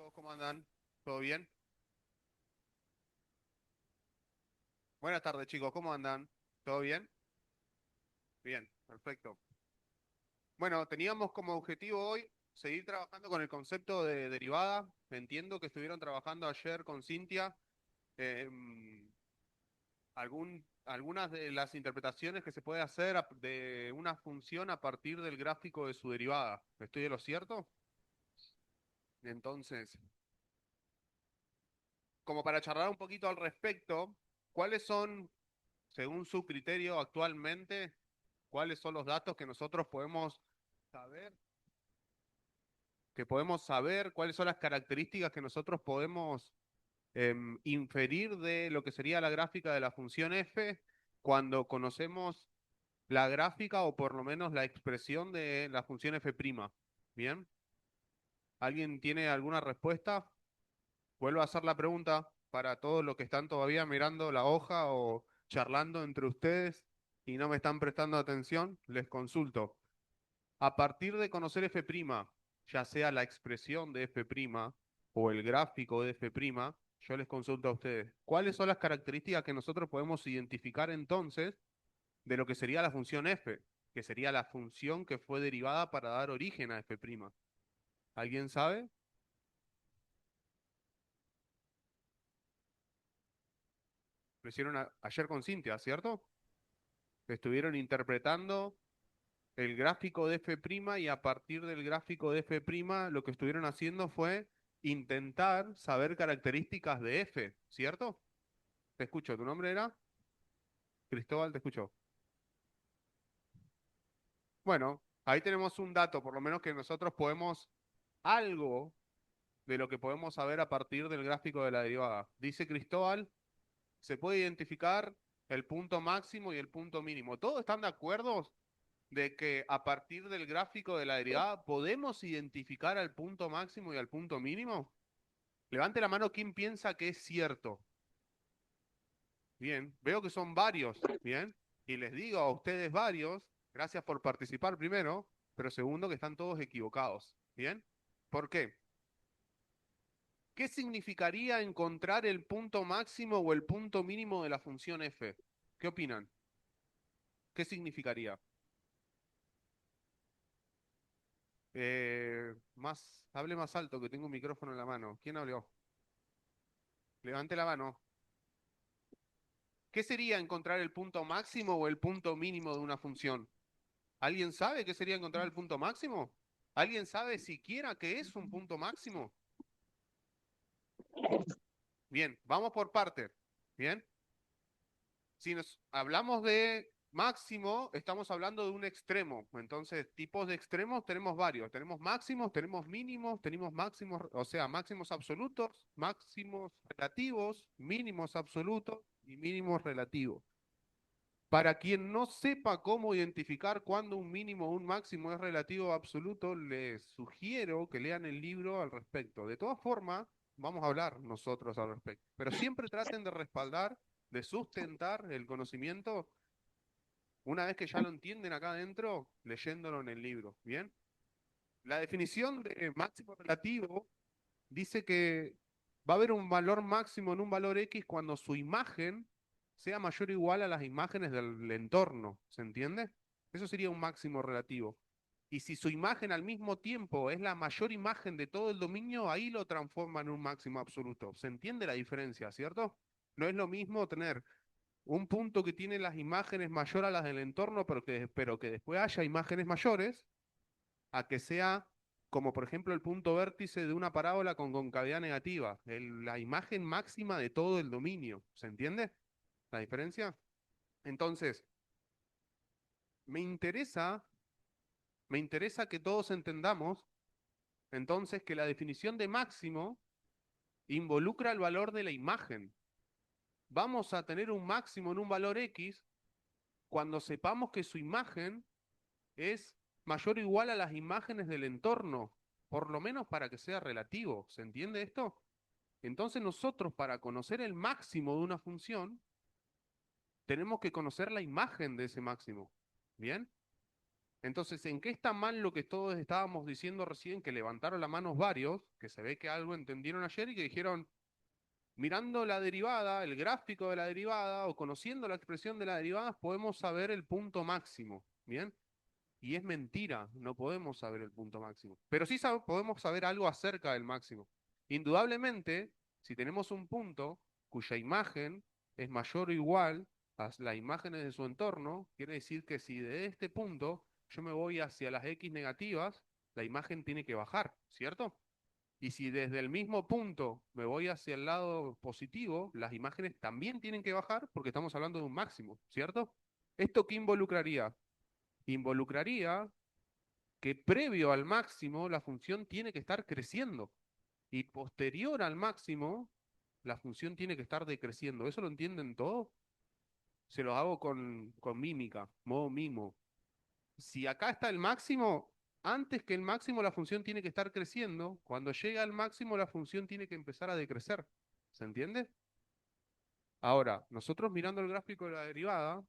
chicos, ¿cómo andan? ¿Todo bien? Buenas tardes, chicos, ¿cómo andan? ¿Todo bien? Bien, perfecto. Bueno, teníamos como objetivo hoy seguir trabajando con el concepto de derivada. Entiendo que estuvieron trabajando ayer con Cintia algunas de las interpretaciones que se puede hacer de una función a partir del gráfico de su derivada. ¿Estoy de lo cierto? Entonces, como para charlar un poquito al respecto, ¿cuáles son, según su criterio actualmente, cuáles son los datos que nosotros podemos saber, cuáles son las características que nosotros podemos inferir de lo que sería la gráfica de la función f cuando conocemos la gráfica o por lo menos la expresión de la función f'? ¿Bien? ¿Alguien tiene alguna respuesta? Vuelvo a hacer la pregunta para todos los que están todavía mirando la hoja o charlando entre ustedes y no me están prestando atención, les consulto. A partir de conocer f', ya sea la expresión de f' o el gráfico de f', yo les consulto a ustedes, ¿cuáles son las características que nosotros podemos identificar entonces de lo que sería la función f, que sería la función que fue derivada para dar origen a f'? ¿Alguien sabe? Lo hicieron ayer con Cintia, ¿cierto? Estuvieron interpretando el gráfico de f' y a partir del gráfico de f' lo que estuvieron haciendo fue intentar saber características de f, ¿cierto? Te escucho, ¿tu nombre era? Cristóbal, te escucho. Bueno, ahí tenemos un dato, por lo menos que nosotros podemos, algo de lo que podemos saber a partir del gráfico de la derivada. Dice Cristóbal, se puede identificar el punto máximo y el punto mínimo. ¿Todos están de acuerdo de que a partir del gráfico de la derivada podemos identificar al punto máximo y al punto mínimo? Levante la mano quien piensa que es cierto. Bien, veo que son varios, bien, y les digo a ustedes varios, gracias por participar primero, pero segundo que están todos equivocados, bien. ¿Por qué? ¿Qué significaría encontrar el punto máximo o el punto mínimo de la función f? ¿Qué opinan? ¿Qué significaría? Hable más alto que tengo un micrófono en la mano. ¿Quién habló? Levante la mano. ¿Qué sería encontrar el punto máximo o el punto mínimo de una función? ¿Alguien sabe qué sería encontrar el punto máximo? ¿Alguien sabe siquiera qué es un punto máximo? Bien, vamos por partes. Bien, si nos hablamos de máximo, estamos hablando de un extremo. Entonces, tipos de extremos tenemos varios. Tenemos máximos, tenemos mínimos, tenemos máximos, o sea, máximos absolutos, máximos relativos, mínimos absolutos y mínimos relativos. Para quien no sepa cómo identificar cuándo un mínimo o un máximo es relativo o absoluto, les sugiero que lean el libro al respecto. De todas formas, vamos a hablar nosotros al respecto. Pero siempre traten de respaldar, de sustentar el conocimiento una vez que ya lo entienden acá adentro, leyéndolo en el libro. ¿Bien? La definición de máximo relativo dice que va a haber un valor máximo en un valor X cuando su imagen sea mayor o igual a las imágenes del entorno. ¿Se entiende? Eso sería un máximo relativo. Y si su imagen al mismo tiempo es la mayor imagen de todo el dominio, ahí lo transforma en un máximo absoluto. ¿Se entiende la diferencia, cierto? No es lo mismo tener un punto que tiene las imágenes mayor a las del entorno, pero que después haya imágenes mayores, a que sea como por ejemplo el punto vértice de una parábola con concavidad negativa, la imagen máxima de todo el dominio. ¿Se entiende la diferencia? Entonces, me interesa, me interesa que todos entendamos entonces que la definición de máximo involucra el valor de la imagen. Vamos a tener un máximo en un valor X cuando sepamos que su imagen es mayor o igual a las imágenes del entorno, por lo menos para que sea relativo. ¿Se entiende esto? Entonces nosotros para conocer el máximo de una función, tenemos que conocer la imagen de ese máximo. ¿Bien? Entonces, ¿en qué está mal lo que todos estábamos diciendo recién, que levantaron las manos varios, que se ve que algo entendieron ayer y que dijeron, mirando la derivada, el gráfico de la derivada o conociendo la expresión de la derivada, podemos saber el punto máximo, ¿bien? Y es mentira, no podemos saber el punto máximo. Pero sí podemos saber algo acerca del máximo. Indudablemente, si tenemos un punto cuya imagen es mayor o igual a las imágenes de su entorno, quiere decir que si de este punto yo me voy hacia las X negativas, la imagen tiene que bajar, ¿cierto? Y si desde el mismo punto me voy hacia el lado positivo, las imágenes también tienen que bajar porque estamos hablando de un máximo, ¿cierto? ¿Esto qué involucraría? Involucraría que previo al máximo la función tiene que estar creciendo y posterior al máximo la función tiene que estar decreciendo. ¿Eso lo entienden todos? Se lo hago con mímica, modo mimo. Si acá está el máximo, antes que el máximo la función tiene que estar creciendo. Cuando llega al máximo la función tiene que empezar a decrecer. ¿Se entiende? Ahora, nosotros mirando el gráfico de la derivada,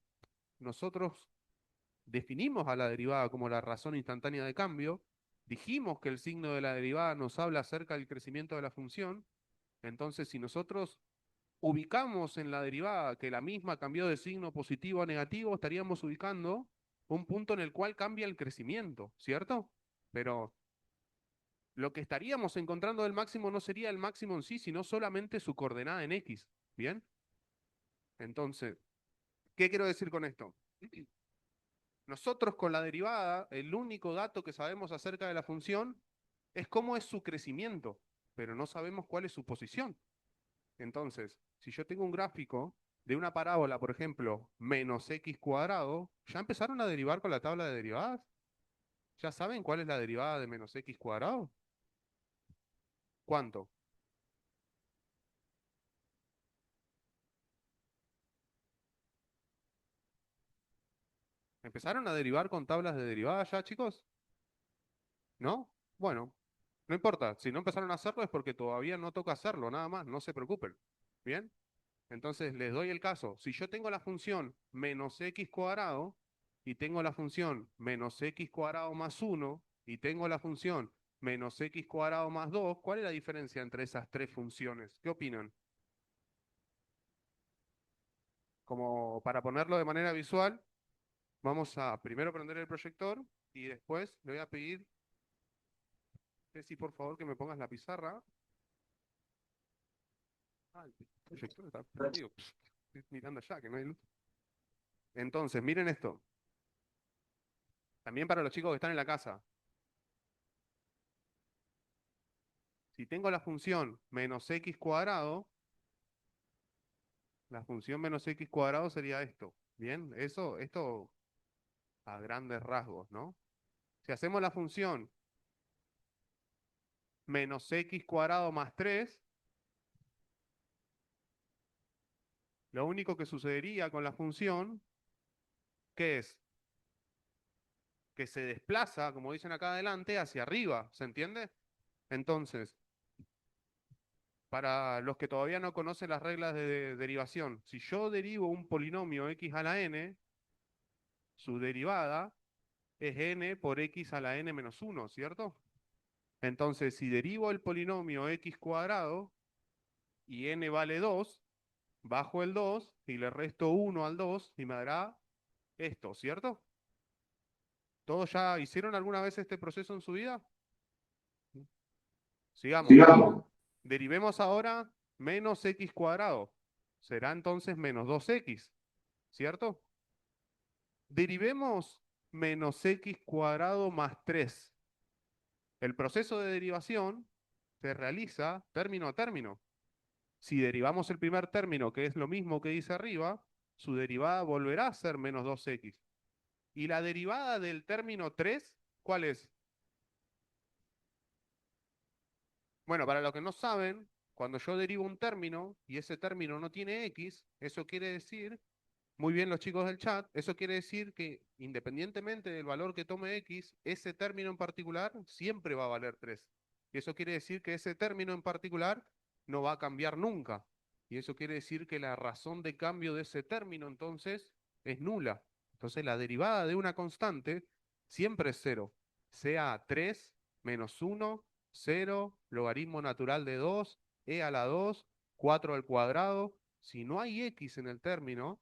nosotros definimos a la derivada como la razón instantánea de cambio, dijimos que el signo de la derivada nos habla acerca del crecimiento de la función, entonces si nosotros ubicamos en la derivada que la misma cambió de signo positivo a negativo, estaríamos ubicando un punto en el cual cambia el crecimiento, ¿cierto? Pero lo que estaríamos encontrando del máximo no sería el máximo en sí, sino solamente su coordenada en X, ¿bien? Entonces, ¿qué quiero decir con esto? Nosotros con la derivada, el único dato que sabemos acerca de la función es cómo es su crecimiento, pero no sabemos cuál es su posición. Entonces, si yo tengo un gráfico de una parábola, por ejemplo, menos x cuadrado, ¿ya empezaron a derivar con la tabla de derivadas? ¿Ya saben cuál es la derivada de menos x cuadrado? ¿Cuánto? ¿Empezaron a derivar con tablas de derivadas ya, chicos? ¿No? Bueno, no importa. Si no empezaron a hacerlo es porque todavía no toca hacerlo, nada más, no se preocupen. ¿Bien? Entonces les doy el caso. Si yo tengo la función menos x cuadrado y tengo la función menos x cuadrado más 1 y tengo la función menos x cuadrado más 2, ¿cuál es la diferencia entre esas tres funciones? ¿Qué opinan? Como para ponerlo de manera visual, vamos a primero prender el proyector y después le voy a pedir, Ceci, por favor, que me pongas la pizarra. Ah, el proyector está prendido. Estoy mirando allá, que no hay luz. Entonces, miren esto. También para los chicos que están en la casa. Si tengo la función menos x cuadrado, la función menos x cuadrado sería esto. Bien, esto a grandes rasgos, ¿no? Si hacemos la función menos x cuadrado más 3, lo único que sucedería con la función, ¿qué es? Que se desplaza, como dicen acá adelante, hacia arriba, ¿se entiende? Entonces, para los que todavía no conocen las reglas de derivación, si yo derivo un polinomio x a la n, su derivada es n por x a la n menos 1, ¿cierto? Entonces, si derivo el polinomio x cuadrado y n vale 2, bajo el 2 y le resto 1 al 2 y me dará esto, ¿cierto? ¿Todos ya hicieron alguna vez este proceso en su vida? Sigamos. Sigamos. Derivemos ahora menos x cuadrado. Será entonces menos 2x, ¿cierto? Derivemos menos x cuadrado más 3. El proceso de derivación se realiza término a término. Si derivamos el primer término, que es lo mismo que dice arriba, su derivada volverá a ser menos 2x. ¿Y la derivada del término 3, cuál es? Bueno, para los que no saben, cuando yo derivo un término y ese término no tiene x, eso quiere decir, muy bien los chicos del chat, eso quiere decir que independientemente del valor que tome x, ese término en particular siempre va a valer 3. Y eso quiere decir que ese término en particular no va a cambiar nunca. Y eso quiere decir que la razón de cambio de ese término entonces es nula. Entonces la derivada de una constante siempre es cero. Sea 3 menos 1, 0, logaritmo natural de 2, e a la 2, 4 al cuadrado. Si no hay x en el término,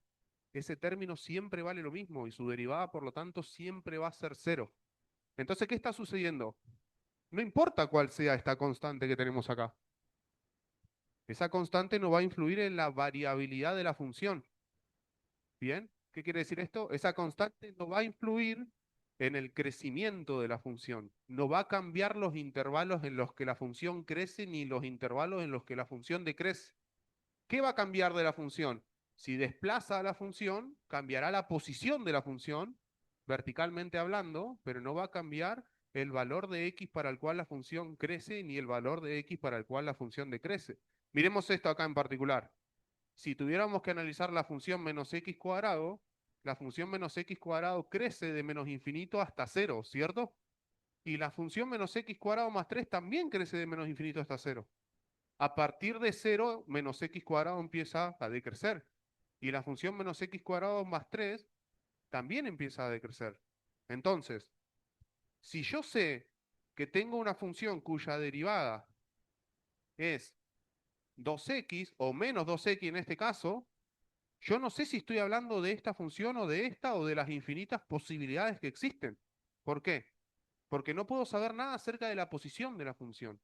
ese término siempre vale lo mismo y su derivada, por lo tanto, siempre va a ser cero. Entonces, ¿qué está sucediendo? No importa cuál sea esta constante que tenemos acá. Esa constante no va a influir en la variabilidad de la función. ¿Bien? ¿Qué quiere decir esto? Esa constante no va a influir en el crecimiento de la función. No va a cambiar los intervalos en los que la función crece ni los intervalos en los que la función decrece. ¿Qué va a cambiar de la función? Si desplaza a la función, cambiará la posición de la función, verticalmente hablando, pero no va a cambiar el valor de x para el cual la función crece ni el valor de x para el cual la función decrece. Miremos esto acá en particular. Si tuviéramos que analizar la función menos x cuadrado, la función menos x cuadrado crece de menos infinito hasta cero, ¿cierto? Y la función menos x cuadrado más 3 también crece de menos infinito hasta cero. A partir de cero, menos x cuadrado empieza a decrecer. Y la función menos x cuadrado más 3 también empieza a decrecer. Entonces, si yo sé que tengo una función cuya derivada es 2x o menos 2x en este caso, yo no sé si estoy hablando de esta función o de esta o de las infinitas posibilidades que existen. ¿Por qué? Porque no puedo saber nada acerca de la posición de la función.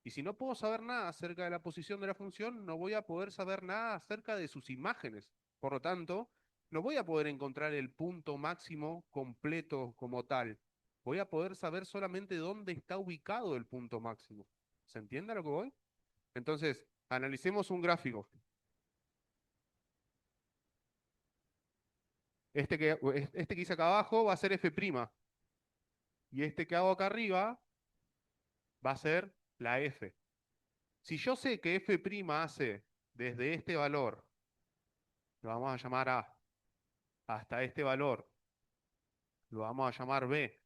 Y si no puedo saber nada acerca de la posición de la función, no voy a poder saber nada acerca de sus imágenes. Por lo tanto, no voy a poder encontrar el punto máximo completo como tal. Voy a poder saber solamente dónde está ubicado el punto máximo. ¿Se entiende a lo que voy? Entonces, analicemos un gráfico. Este que hice acá abajo va a ser f', y este que hago acá arriba va a ser la f. Si yo sé que f' hace desde este valor, lo vamos a llamar A, hasta este valor, lo vamos a llamar B,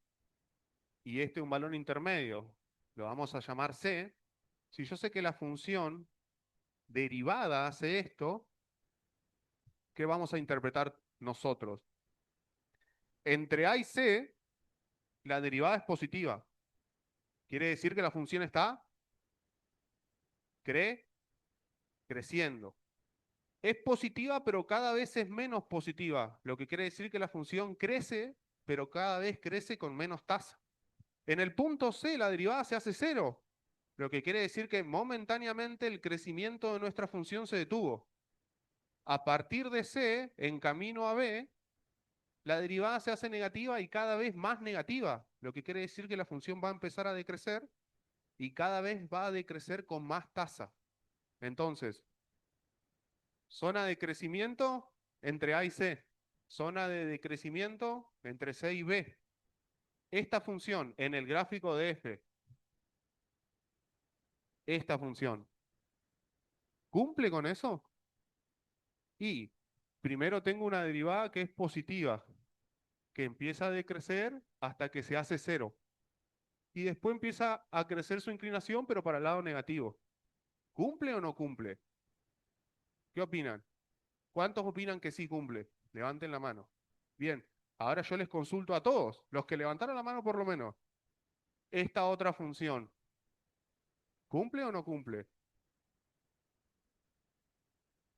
y este es un valor intermedio, lo vamos a llamar C. Si yo sé que la función derivada hace esto, ¿qué vamos a interpretar nosotros? Entre A y C, la derivada es positiva. Quiere decir que la función está creciendo. Es positiva, pero cada vez es menos positiva, lo que quiere decir que la función crece, pero cada vez crece con menos tasa. En el punto C, la derivada se hace cero, lo que quiere decir que momentáneamente el crecimiento de nuestra función se detuvo. A partir de C, en camino a B, la derivada se hace negativa y cada vez más negativa, lo que quiere decir que la función va a empezar a decrecer y cada vez va a decrecer con más tasa. Entonces, zona de crecimiento entre A y C. Zona de decrecimiento entre C y B. Esta función en el gráfico de f, esta función, ¿cumple con eso? Y primero tengo una derivada que es positiva, que empieza a decrecer hasta que se hace cero. Y después empieza a crecer su inclinación, pero para el lado negativo. ¿Cumple o no cumple? ¿Qué opinan? ¿Cuántos opinan que sí cumple? Levanten la mano. Bien, ahora yo les consulto a todos, los que levantaron la mano por lo menos. Esta otra función, ¿cumple o no cumple?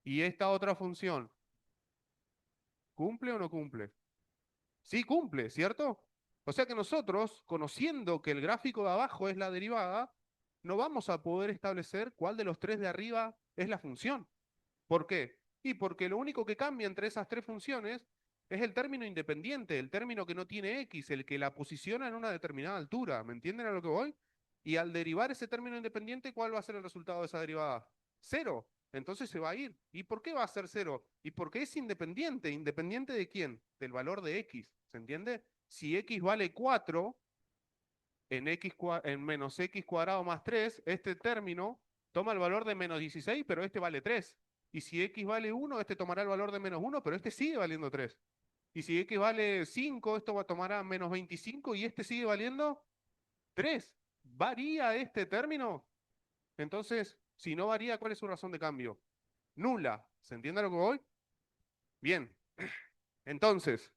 Y esta otra función, ¿cumple o no cumple? Sí cumple, ¿cierto? O sea que nosotros, conociendo que el gráfico de abajo es la derivada, no vamos a poder establecer cuál de los tres de arriba es la función. ¿Por qué? Y porque lo único que cambia entre esas tres funciones es el término independiente, el término que no tiene x, el que la posiciona en una determinada altura. ¿Me entienden a lo que voy? Y al derivar ese término independiente, ¿cuál va a ser el resultado de esa derivada? Cero. Entonces se va a ir. ¿Y por qué va a ser cero? Y porque es independiente. ¿Independiente de quién? Del valor de x. ¿Se entiende? Si x vale 4, en menos x cuadrado más 3, este término toma el valor de menos 16, pero este vale 3. Y si x vale 1, este tomará el valor de menos 1, pero este sigue valiendo 3. Y si x vale 5, esto va a tomar menos 25 y este sigue valiendo 3. ¿Varía este término? Entonces, si no varía, ¿cuál es su razón de cambio? Nula. ¿Se entiende a lo que voy? Bien. Entonces,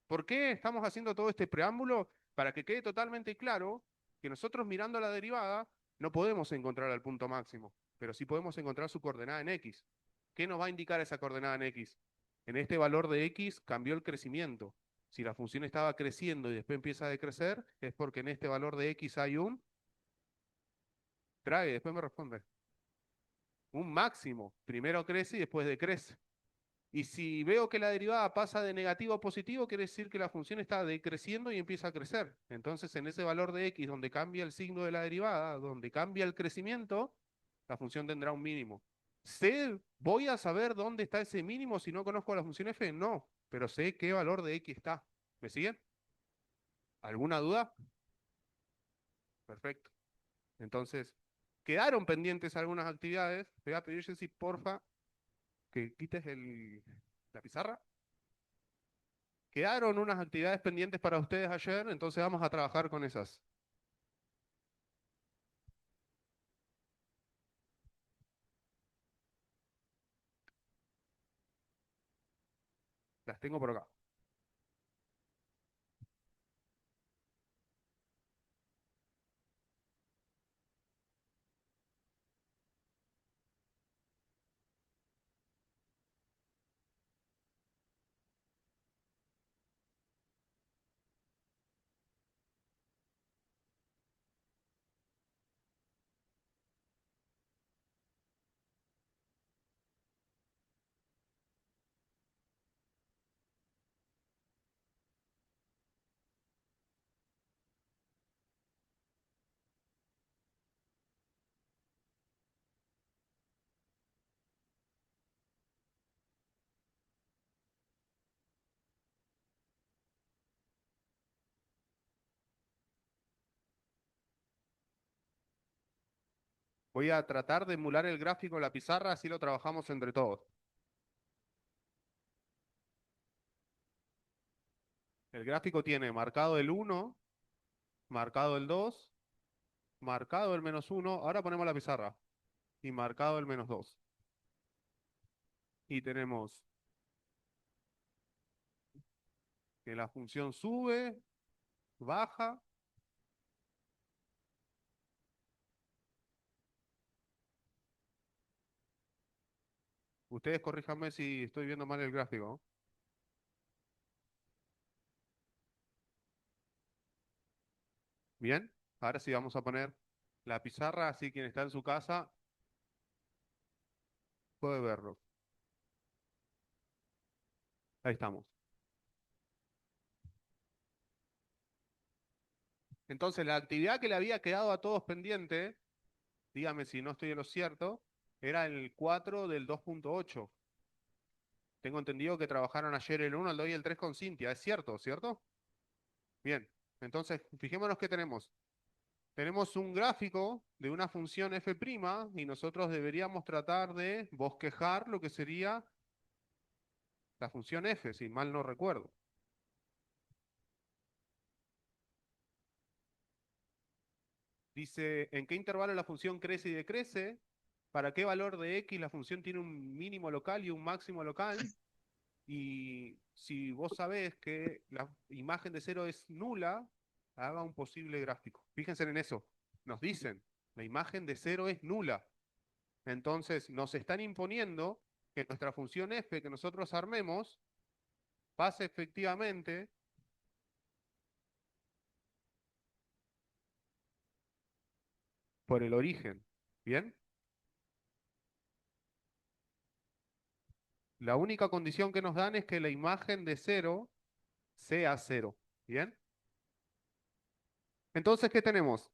¿por qué estamos haciendo todo este preámbulo? para que quede totalmente claro que nosotros mirando la derivada no podemos encontrar el punto máximo, pero sí podemos encontrar su coordenada en X. ¿Qué nos va a indicar esa coordenada en X? En este valor de X cambió el crecimiento. Si la función estaba creciendo y después empieza a decrecer, es porque en este valor de X hay un, trae, después me responde, un máximo. Primero crece y después decrece. Y si veo que la derivada pasa de negativo a positivo, quiere decir que la función está decreciendo y empieza a crecer. Entonces, en ese valor de x, donde cambia el signo de la derivada, donde cambia el crecimiento, la función tendrá un mínimo. ¿Voy a saber dónde está ese mínimo si no conozco la función f? No, pero sé qué valor de x está. ¿Me siguen? ¿Alguna duda? Perfecto. Entonces, quedaron pendientes algunas actividades. Te voy a pedir, Jessy, porfa, que quites la pizarra. Quedaron unas actividades pendientes para ustedes ayer, entonces vamos a trabajar con esas. Las tengo por acá. Voy a tratar de emular el gráfico en la pizarra, así lo trabajamos entre todos. El gráfico tiene marcado el 1, marcado el 2, marcado el -1. Ahora ponemos la pizarra. Y marcado el -2. Y tenemos que la función sube, baja. Ustedes corríjanme si estoy viendo mal el gráfico. Bien, ahora sí vamos a poner la pizarra, así quien está en su casa puede verlo. Ahí estamos. Entonces, la actividad que le había quedado a todos pendiente, dígame si no estoy en lo cierto, era el 4 del 2.8. Tengo entendido que trabajaron ayer el 1, el 2 y el 3 con Cintia. ¿Es cierto, cierto? Bien. Entonces, fijémonos que tenemos. Tenemos un gráfico de una función f' y nosotros deberíamos tratar de bosquejar lo que sería la función f, si mal no recuerdo. Dice, ¿en qué intervalo la función crece y decrece? ¿Para qué valor de x la función tiene un mínimo local y un máximo local? Y si vos sabés que la imagen de cero es nula, haga un posible gráfico. Fíjense en eso. Nos dicen, la imagen de cero es nula. Entonces nos están imponiendo que nuestra función f que nosotros armemos pase efectivamente por el origen. ¿Bien? La única condición que nos dan es que la imagen de cero sea cero. ¿Bien? Entonces, ¿qué tenemos?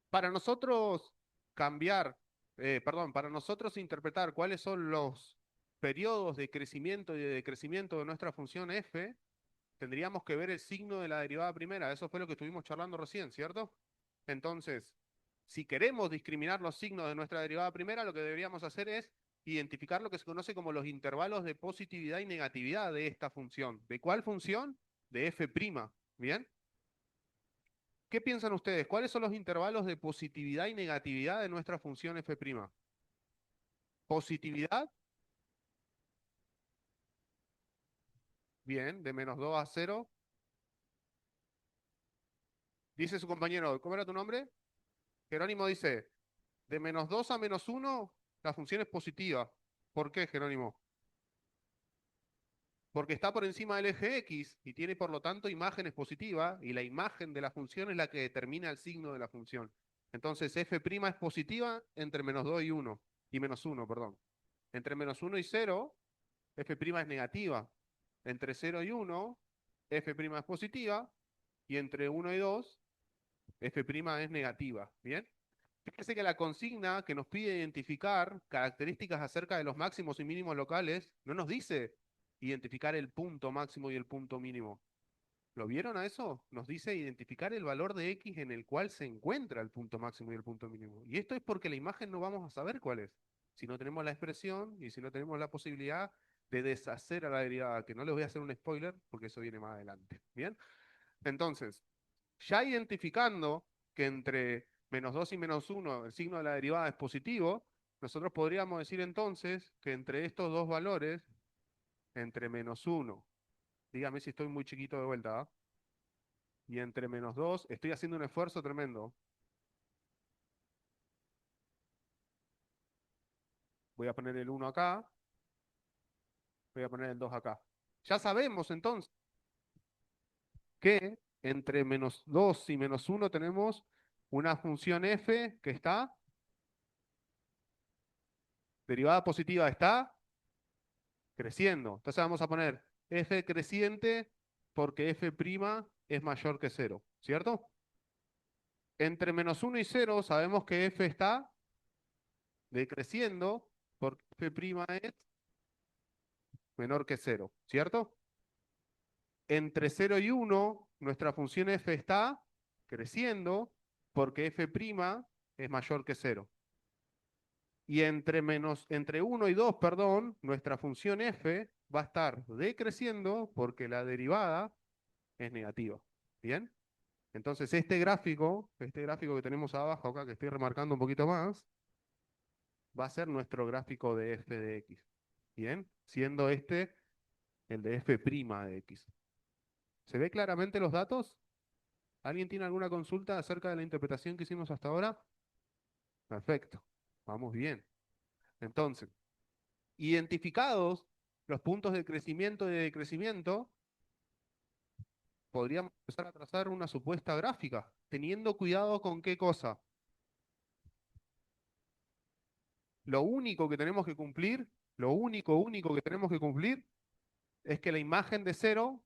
Para nosotros cambiar, perdón, para nosotros interpretar cuáles son los periodos de crecimiento y de decrecimiento de nuestra función f, tendríamos que ver el signo de la derivada primera. Eso fue lo que estuvimos charlando recién, ¿cierto? Entonces, si queremos discriminar los signos de nuestra derivada primera, lo que deberíamos hacer es identificar lo que se conoce como los intervalos de positividad y negatividad de esta función. ¿De cuál función? De f'. ¿Bien? ¿Qué piensan ustedes? ¿Cuáles son los intervalos de positividad y negatividad de nuestra función f'? Positividad, bien, de -2 a 0. Dice su compañero, ¿cómo era tu nombre? Jerónimo dice, de -2 a -1, la función es positiva. ¿Por qué, Jerónimo? Porque está por encima del eje X y tiene por lo tanto imagen es positiva y la imagen de la función es la que determina el signo de la función. Entonces f' es positiva entre -2 y 1, y -1, perdón. Entre -1 y 0, f' es negativa. Entre 0 y 1, f' es positiva y entre 1 y 2, f' es negativa. ¿Bien? Fíjese que la consigna que nos pide identificar características acerca de los máximos y mínimos locales no nos dice identificar el punto máximo y el punto mínimo. ¿Lo vieron a eso? Nos dice identificar el valor de X en el cual se encuentra el punto máximo y el punto mínimo. Y esto es porque la imagen no vamos a saber cuál es. Si no tenemos la expresión y si no tenemos la posibilidad de deshacer a la derivada, que no les voy a hacer un spoiler porque eso viene más adelante. ¿Bien? Entonces, ya identificando que entre -2 y -1 el signo de la derivada es positivo, nosotros podríamos decir entonces que entre estos dos valores, entre -1, dígame si estoy muy chiquito de vuelta, ¿ah? Y entre -2, estoy haciendo un esfuerzo tremendo. Voy a poner el 1 acá, voy a poner el 2 acá. Ya sabemos entonces que entre -2 y -1 tenemos una función f que está, derivada positiva está creciendo. Entonces vamos a poner f creciente porque f' es mayor que 0, ¿cierto? Entre -1 y 0 sabemos que f está decreciendo porque f' es menor que 0, ¿cierto? Entre 0 y 1 nuestra función f está creciendo porque f' es mayor que 0. Y entre 1 y 2, perdón, nuestra función f va a estar decreciendo porque la derivada es negativa. ¿Bien? Entonces este gráfico que tenemos abajo acá, que estoy remarcando un poquito más, va a ser nuestro gráfico de f de x. ¿Bien? Siendo este el de f' de x. ¿Se ve claramente los datos? ¿Alguien tiene alguna consulta acerca de la interpretación que hicimos hasta ahora? Perfecto. Vamos bien. Entonces, identificados los puntos de crecimiento y de decrecimiento, podríamos empezar a trazar una supuesta gráfica, teniendo cuidado con qué cosa. Lo único que tenemos que cumplir, lo único que tenemos que cumplir es que la imagen de 0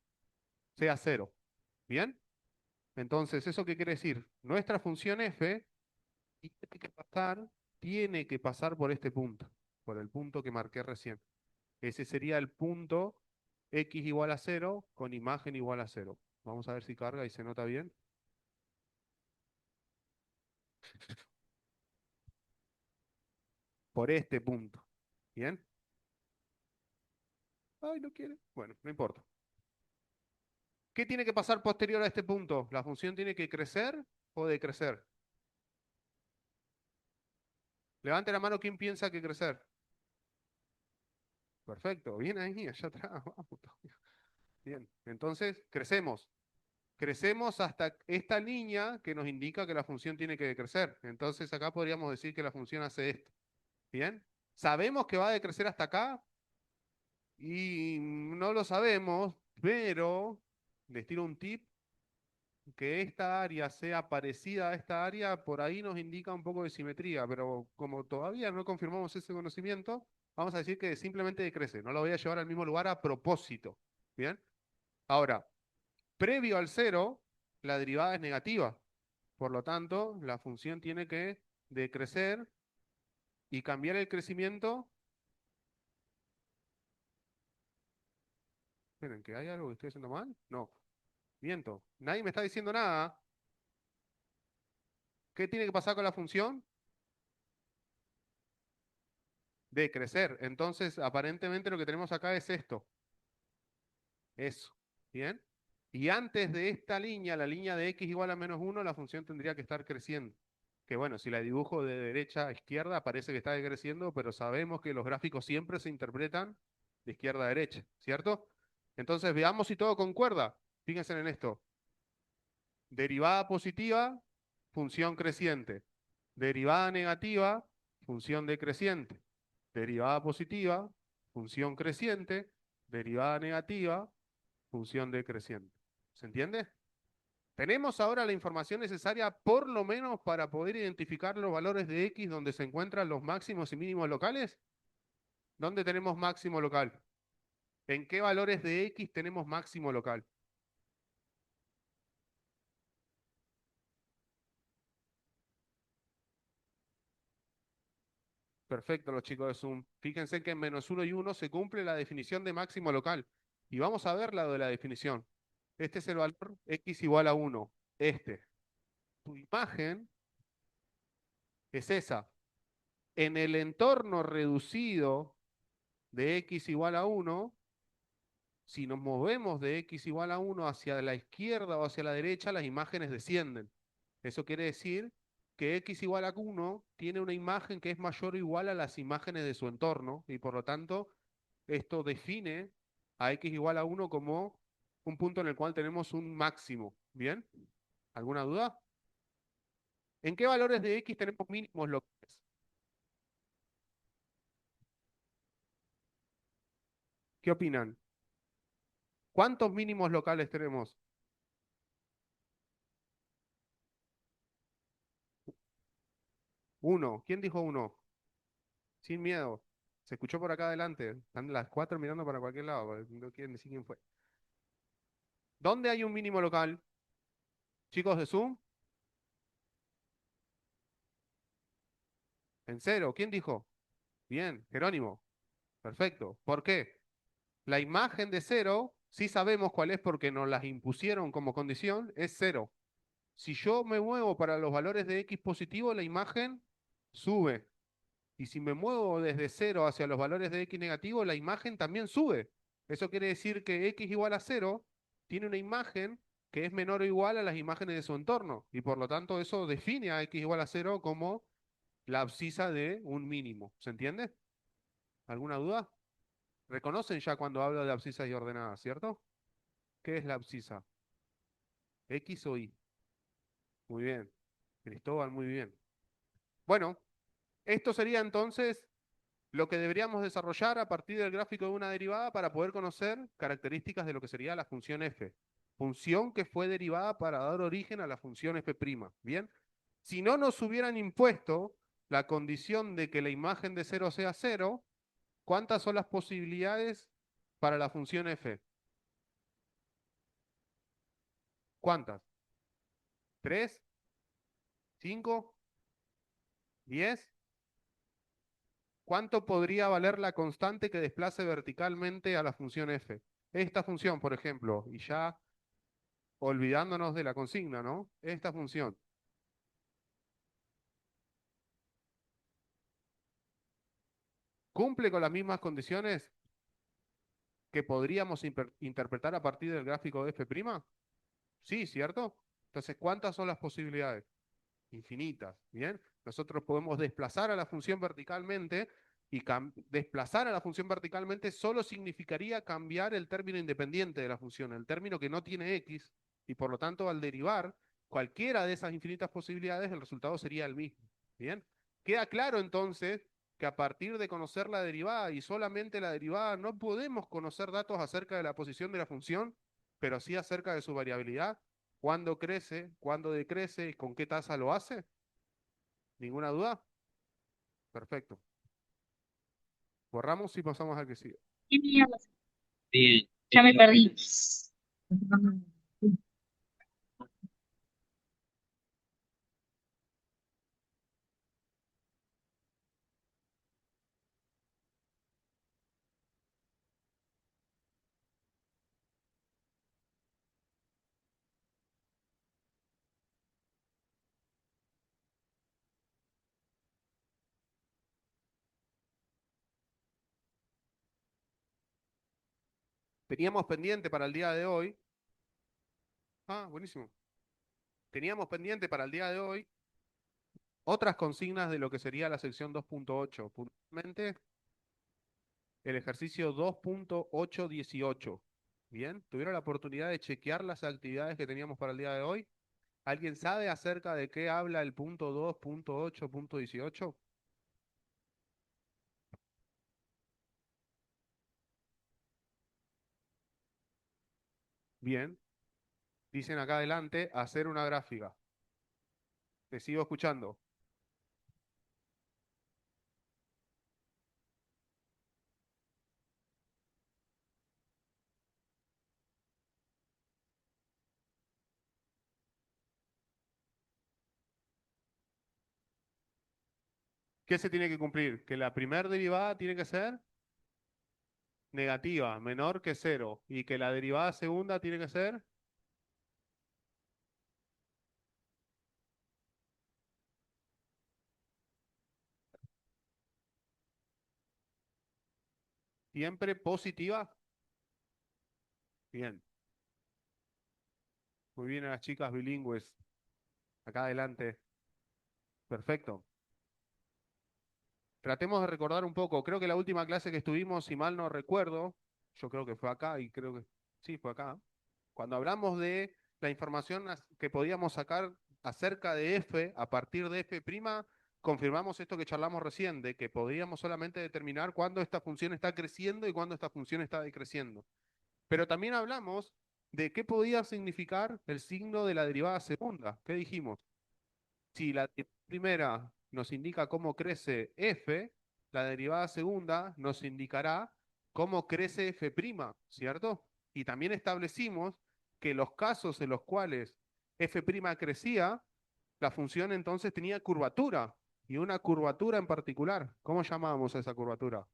sea 0. ¿Bien? Entonces, ¿eso qué quiere decir? Nuestra función f tiene que pasar por este punto, por el punto que marqué recién. Ese sería el punto x igual a 0 con imagen igual a 0. Vamos a ver si carga y se nota bien. Por este punto. ¿Bien? Ay, no quiere. Bueno, no importa. ¿Qué tiene que pasar posterior a este punto? ¿La función tiene que crecer o decrecer? Levante la mano quien piensa que crecer. Perfecto, bien ahí, allá atrás. Vamos. Bien, entonces crecemos. Crecemos hasta esta línea que nos indica que la función tiene que decrecer. Entonces acá podríamos decir que la función hace esto. ¿Bien? Sabemos que va a decrecer hasta acá y no lo sabemos, pero les tiro un tip, que esta área sea parecida a esta área, por ahí nos indica un poco de simetría, pero como todavía no confirmamos ese conocimiento, vamos a decir que simplemente decrece. No lo voy a llevar al mismo lugar a propósito. ¿Bien? Ahora, previo al 0, la derivada es negativa. Por lo tanto, la función tiene que decrecer y cambiar el crecimiento. Esperen, ¿que hay algo que estoy haciendo mal? No, miento. Nadie me está diciendo nada. ¿Qué tiene que pasar con la función? Decrecer. Entonces, aparentemente lo que tenemos acá es esto. Eso. ¿Bien? Y antes de esta línea, la línea de x igual a -1, la función tendría que estar creciendo. Que bueno, si la dibujo de derecha a izquierda, parece que está decreciendo, pero sabemos que los gráficos siempre se interpretan de izquierda a derecha, ¿cierto? Entonces veamos si todo concuerda. Fíjense en esto. Derivada positiva, función creciente. Derivada negativa, función decreciente. Derivada positiva, función creciente. Derivada negativa, función decreciente. ¿Se entiende? Tenemos ahora la información necesaria por lo menos para poder identificar los valores de X donde se encuentran los máximos y mínimos locales. ¿Dónde tenemos máximo local? ¿En qué valores de X tenemos máximo local? Perfecto, los chicos de Zoom. Fíjense que en -1 y 1 se cumple la definición de máximo local. Y vamos a ver la de la definición. Este es el valor X igual a 1. Este. Tu imagen es esa. En el entorno reducido de X igual a 1, si nos movemos de X igual a 1 hacia la izquierda o hacia la derecha, las imágenes descienden. Eso quiere decir que X igual a 1 tiene una imagen que es mayor o igual a las imágenes de su entorno y por lo tanto esto define a X igual a 1 como un punto en el cual tenemos un máximo. ¿Bien? ¿Alguna duda? ¿En qué valores de X tenemos mínimos locales? ¿Qué opinan? ¿Cuántos mínimos locales tenemos? Uno. ¿Quién dijo uno? Sin miedo. Se escuchó por acá adelante. Están las cuatro mirando para cualquier lado, porque no quieren decir quién fue. ¿Dónde hay un mínimo local? Chicos de Zoom, en cero. ¿Quién dijo? Bien, Jerónimo. Perfecto. ¿Por qué? La imagen de cero, sí sabemos cuál es porque nos las impusieron como condición, es cero. Si yo me muevo para los valores de X positivo, la imagen sube. Y si me muevo desde cero hacia los valores de X negativo, la imagen también sube. Eso quiere decir que X igual a cero tiene una imagen que es menor o igual a las imágenes de su entorno. Y por lo tanto eso define a X igual a cero como la abscisa de un mínimo. ¿Se entiende? ¿Alguna duda? Reconocen ya cuando hablo de abscisas y ordenadas, ¿cierto? ¿Qué es la abscisa? ¿X o Y? Muy bien. Cristóbal, muy bien. Bueno, esto sería entonces lo que deberíamos desarrollar a partir del gráfico de una derivada para poder conocer características de lo que sería la función f. Función que fue derivada para dar origen a la función f'. Bien, si no nos hubieran impuesto la condición de que la imagen de cero sea cero, ¿cuántas son las posibilidades para la función f? ¿Cuántas? ¿Tres? ¿Cinco? ¿10? ¿Cuánto podría valer la constante que desplace verticalmente a la función f? Esta función, por ejemplo, y ya olvidándonos de la consigna, ¿no? Esta función cumple con las mismas condiciones que podríamos interpretar a partir del gráfico de f'. Sí, ¿cierto? Entonces, ¿cuántas son las posibilidades? Infinitas, ¿bien? Nosotros podemos desplazar a la función verticalmente y desplazar a la función verticalmente solo significaría cambiar el término independiente de la función, el término que no tiene x, y por lo tanto al derivar cualquiera de esas infinitas posibilidades, el resultado sería el mismo, ¿bien? Queda claro entonces que a partir de conocer la derivada y solamente la derivada no podemos conocer datos acerca de la posición de la función, pero sí acerca de su variabilidad, cuándo crece, cuándo decrece y con qué tasa lo hace. ¿Ninguna duda? Perfecto. Borramos y pasamos al que sigue. Bien. Ya me perdí. Teníamos pendiente para el día de hoy. Ah, buenísimo. Teníamos pendiente para el día de hoy otras consignas de lo que sería la sección 2.8. Puntualmente, el ejercicio 2.818. Bien, ¿tuvieron la oportunidad de chequear las actividades que teníamos para el día de hoy? ¿Alguien sabe acerca de qué habla el punto 2, punto 8, punto 18? Bien, dicen acá adelante, hacer una gráfica. Te sigo escuchando. ¿Qué se tiene que cumplir? Que la primera derivada tiene que ser negativa, menor que cero, y que la derivada segunda tiene que ser siempre positiva. Bien, muy bien a las chicas bilingües. Acá adelante. Perfecto. Tratemos de recordar un poco. Creo que la última clase que estuvimos, si mal no recuerdo, yo creo que fue acá y creo que sí, fue acá. Cuando hablamos de la información que podíamos sacar acerca de f a partir de f', confirmamos esto que charlamos recién, de que podríamos solamente determinar cuándo esta función está creciendo y cuándo esta función está decreciendo. Pero también hablamos de qué podía significar el signo de la derivada segunda. ¿Qué dijimos? Si la primera nos indica cómo crece f, la derivada segunda nos indicará cómo crece f', ¿cierto? Y también establecimos que los casos en los cuales f' crecía, la función entonces tenía curvatura, y una curvatura en particular. ¿Cómo llamábamos a esa curvatura?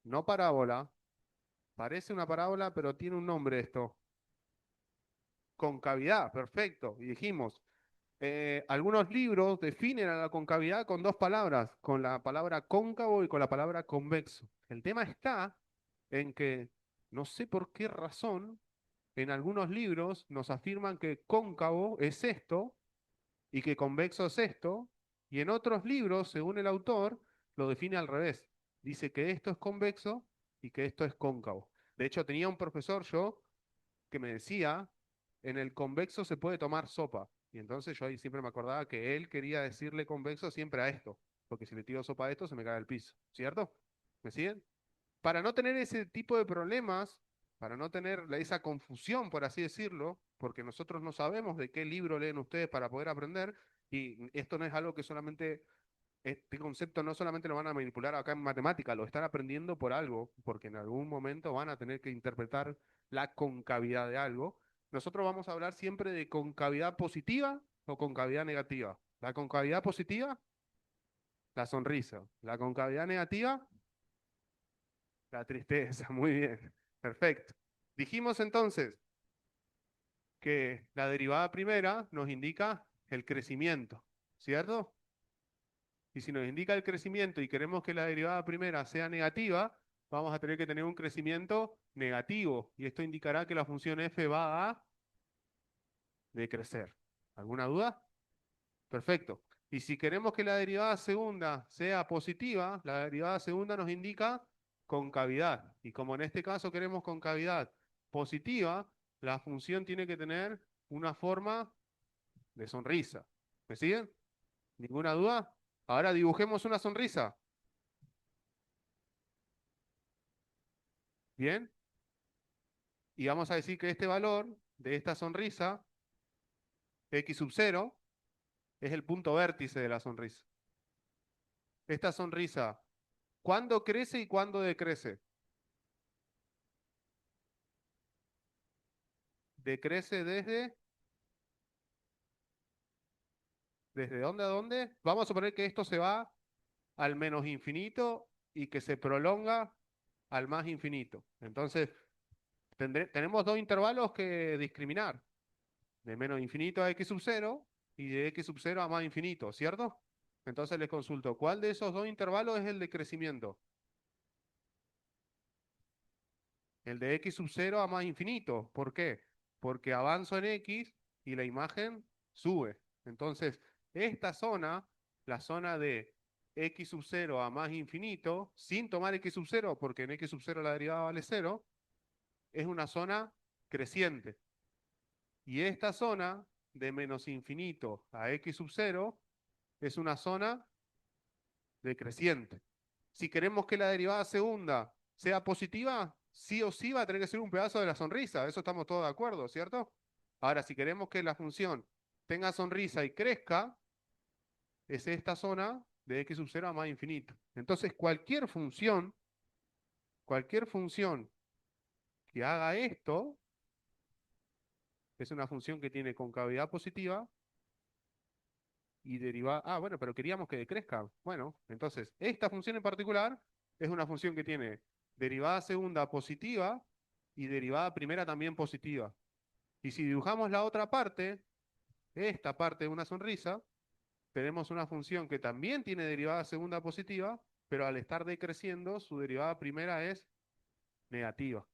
No parábola, parece una parábola, pero tiene un nombre esto. Concavidad, perfecto. Y dijimos, algunos libros definen a la concavidad con dos palabras, con la palabra cóncavo y con la palabra convexo. El tema está en que no sé por qué razón en algunos libros nos afirman que cóncavo es esto y que convexo es esto, y en otros libros, según el autor, lo define al revés. Dice que esto es convexo y que esto es cóncavo. De hecho, tenía un profesor yo que me decía, en el convexo se puede tomar sopa. Y entonces yo ahí siempre me acordaba que él quería decirle convexo siempre a esto, porque si le tiro sopa a esto se me cae al piso, ¿cierto? ¿Me siguen? Para no tener ese tipo de problemas, para no tener esa confusión, por así decirlo, porque nosotros no sabemos de qué libro leen ustedes para poder aprender, y esto no es algo que solamente este concepto no solamente lo van a manipular acá en matemática, lo están aprendiendo por algo, porque en algún momento van a tener que interpretar la concavidad de algo. Nosotros vamos a hablar siempre de concavidad positiva o concavidad negativa. La concavidad positiva, la sonrisa. La concavidad negativa, la tristeza. Muy bien. Perfecto. Dijimos entonces que la derivada primera nos indica el crecimiento, ¿cierto? Y si nos indica el crecimiento y queremos que la derivada primera sea negativa, vamos a tener que tener un crecimiento negativo. Y esto indicará que la función f va a decrecer. ¿Alguna duda? Perfecto. Y si queremos que la derivada segunda sea positiva, la derivada segunda nos indica concavidad. Y como en este caso queremos concavidad positiva, la función tiene que tener una forma de sonrisa. ¿Me siguen? ¿Ninguna duda? Ahora dibujemos una sonrisa. ¿Bien? Y vamos a decir que este valor de esta sonrisa, x sub 0, es el punto vértice de la sonrisa. Esta sonrisa, ¿cuándo crece y cuándo decrece? Decrece ¿desde dónde a dónde? Vamos a suponer que esto se va al menos infinito y que se prolonga al más infinito. Entonces, tenemos dos intervalos que discriminar, de menos infinito a x sub 0 y de x sub 0 a más infinito, ¿cierto? Entonces les consulto, ¿cuál de esos dos intervalos es el de crecimiento? El de x sub 0 a más infinito. ¿Por qué? Porque avanzo en x y la imagen sube. Entonces, esta zona, la zona de x sub 0 a más infinito, sin tomar x sub 0, porque en x sub 0 la derivada vale 0, es una zona creciente. Y esta zona de menos infinito a x sub 0 es una zona decreciente. Si queremos que la derivada segunda sea positiva, sí o sí va a tener que ser un pedazo de la sonrisa. Eso estamos todos de acuerdo, ¿cierto? Ahora, si queremos que la función tenga sonrisa y crezca, es esta zona de x sub 0 a más infinito. Entonces, cualquier función que haga esto, es una función que tiene concavidad positiva y derivada. Ah, bueno, pero queríamos que decrezca. Bueno, entonces, esta función en particular es una función que tiene derivada segunda positiva y derivada primera también positiva. Y si dibujamos la otra parte, esta parte de una sonrisa, tenemos una función que también tiene derivada segunda positiva, pero al estar decreciendo, su derivada primera es negativa.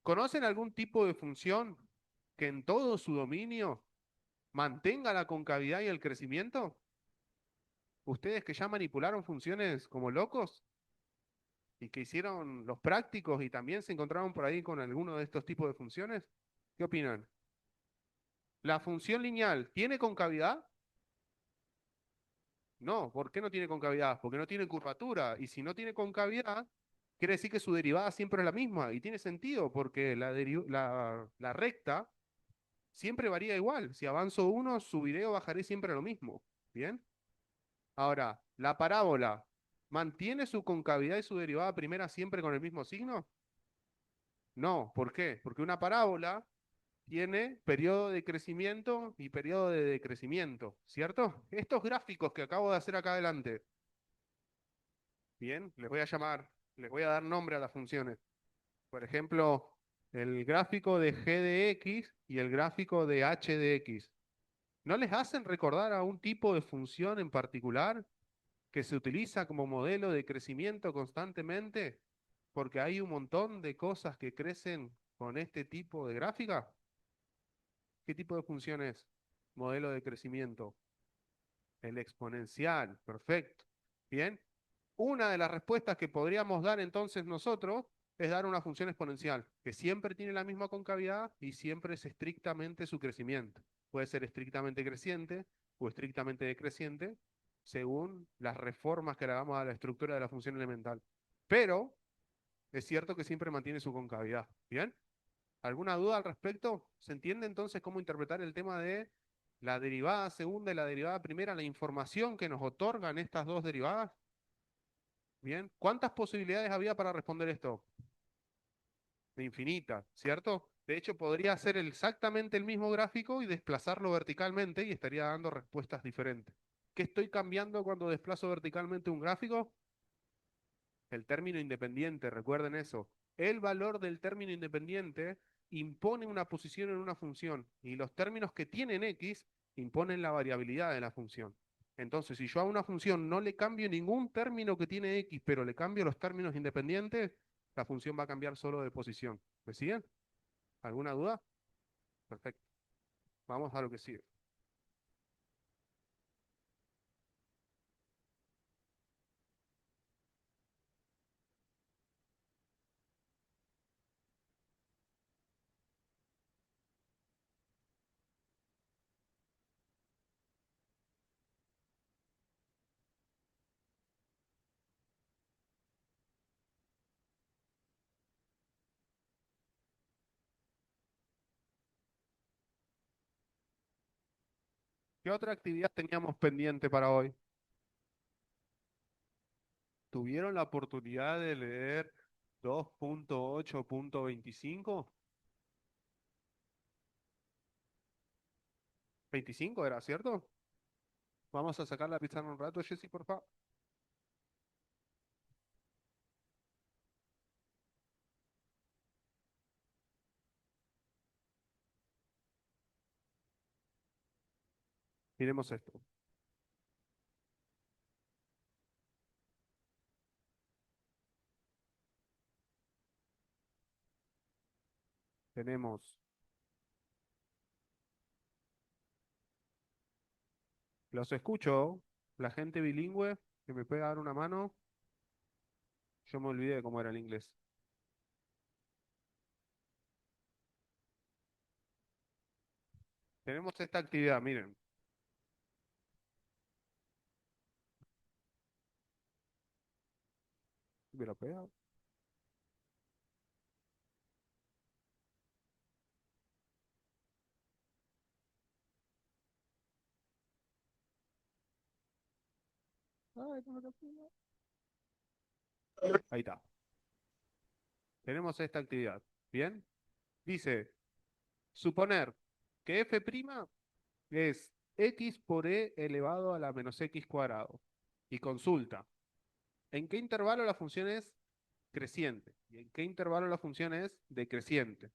¿Conocen algún tipo de función que en todo su dominio mantenga la concavidad y el crecimiento? Ustedes que ya manipularon funciones como locos y que hicieron los prácticos y también se encontraron por ahí con alguno de estos tipos de funciones, ¿qué opinan? ¿La función lineal tiene concavidad? No, ¿por qué no tiene concavidad? Porque no tiene curvatura. Y si no tiene concavidad, quiere decir que su derivada siempre es la misma. Y tiene sentido, porque la recta siempre varía igual. Si avanzo uno, subiré o bajaré siempre lo mismo. ¿Bien? Ahora, la parábola, ¿mantiene su concavidad y su derivada primera siempre con el mismo signo? No, ¿por qué? Porque una parábola tiene periodo de crecimiento y periodo de decrecimiento, ¿cierto? Estos gráficos que acabo de hacer acá adelante, bien, les voy a dar nombre a las funciones. Por ejemplo, el gráfico de g de x y el gráfico de h de x. ¿No les hacen recordar a un tipo de función en particular que se utiliza como modelo de crecimiento constantemente? Porque hay un montón de cosas que crecen con este tipo de gráfica. ¿Qué tipo de función es? Modelo de crecimiento. El exponencial, perfecto. Bien. Una de las respuestas que podríamos dar entonces nosotros es dar una función exponencial, que siempre tiene la misma concavidad y siempre es estrictamente su crecimiento. Puede ser estrictamente creciente o estrictamente decreciente, según las reformas que le hagamos a la estructura de la función elemental. Pero es cierto que siempre mantiene su concavidad. ¿Bien? ¿Alguna duda al respecto? ¿Se entiende entonces cómo interpretar el tema de la derivada segunda y la derivada primera, la información que nos otorgan estas dos derivadas? Bien, ¿cuántas posibilidades había para responder esto? Infinitas, ¿cierto? De hecho, podría hacer exactamente el mismo gráfico y desplazarlo verticalmente y estaría dando respuestas diferentes. ¿Qué estoy cambiando cuando desplazo verticalmente un gráfico? El término independiente, recuerden eso. El valor del término independiente impone una posición en una función y los términos que tienen x imponen la variabilidad de la función. Entonces, si yo a una función no le cambio ningún término que tiene x, pero le cambio los términos independientes, la función va a cambiar solo de posición. ¿Me siguen? ¿Alguna duda? Perfecto. Vamos a lo que sigue. ¿Qué otra actividad teníamos pendiente para hoy? ¿Tuvieron la oportunidad de leer 2.8.25? 25 era, ¿cierto? Vamos a sacar la pizarra un rato, Jessy, por favor. Miremos esto. Tenemos, los escucho, la gente bilingüe que me puede dar una mano. Yo me olvidé de cómo era el inglés. Tenemos esta actividad, miren. Me lo pego. Ay, no me lo pego. Ahí está. Tenemos esta actividad. ¿Bien? Dice, suponer que f' es x por e elevado a la menos x cuadrado. Y consulta, ¿en qué intervalo la función es creciente? ¿Y en qué intervalo la función es decreciente?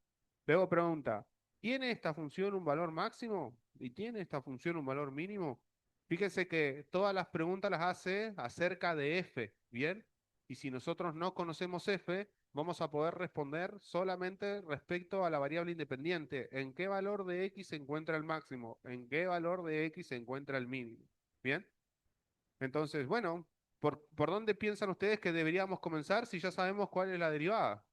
Luego pregunta, ¿tiene esta función un valor máximo? ¿Y tiene esta función un valor mínimo? Fíjense que todas las preguntas las hace acerca de f, ¿bien? Y si nosotros no conocemos f, vamos a poder responder solamente respecto a la variable independiente. ¿En qué valor de x se encuentra el máximo? ¿En qué valor de x se encuentra el mínimo? ¿Bien? Entonces, bueno, ¿por dónde piensan ustedes que deberíamos comenzar si ya sabemos cuál es la derivada?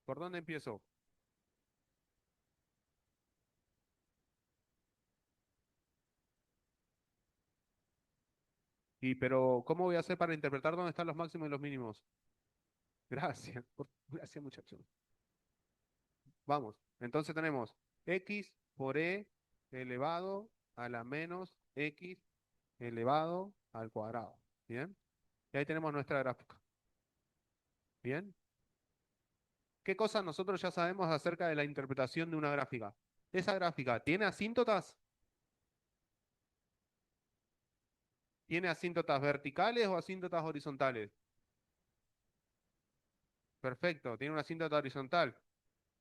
¿Por dónde empiezo? Pero, ¿cómo voy a hacer para interpretar dónde están los máximos y los mínimos? Gracias, gracias muchachos. Vamos, entonces tenemos x por e elevado a la menos x elevado al cuadrado. ¿Bien? Y ahí tenemos nuestra gráfica. ¿Bien? ¿Qué cosas nosotros ya sabemos acerca de la interpretación de una gráfica? ¿Esa gráfica tiene asíntotas? ¿Tiene asíntotas verticales o asíntotas horizontales? Perfecto, tiene una asíntota horizontal.